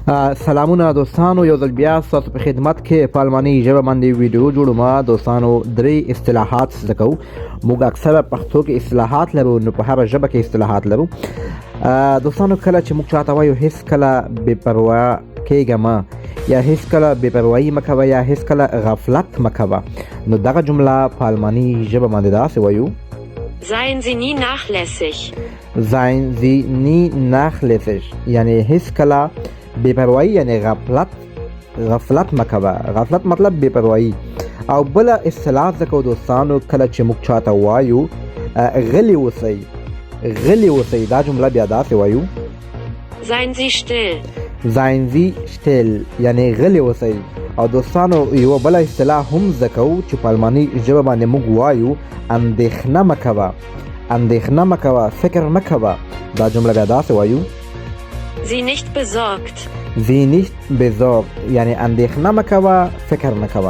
سلامونه دوستانو، یو ځل بیا ستاسو په خدمت کې په الماني ژبه باندې ویډیو جوړوم. دوستانو درې اصطلاحات زده کوو. موږ اکثره پښتو کې اصطلاحات لرو، نو په هره ژبه کې اصطلاحات لرو. دوستانو کله چې موږ چاته وایو هیڅ کله بې پروا کېږه مه، یا هیڅ کله بې پروایي مه کوه، یا هیڅ کله غفلت مه کوه، نو دغه جمله په الماني ژبه باندې داسې وایو: Seien Sie nie nachlässig. Seien Sie nie nachlässig، یعنی هیڅ کله بے پروايي یعنی غفلت مکوه. غفلت مطلب بے پروايي. او بل اصطلاح زکو دوستانو، کله چې موږ چاته وایو غلی اوسئ، غلی اوسئ، دا جمله بیا داسې وایو: Seien Sie still. Seien Sie still، یعنی غلی اوسئ. او دوستانو یو بل اصطلاح هم زکو چې په الماني ژبه باندې موږ وایو: اندېښنه مکوه، اندېښنه مکوه، فکر مکوه. دا جمله بیا داسې وایو: Sie nicht besorgt. Sie nicht besorgt، یعنی اندېښنه مکوه، فکر مکوه.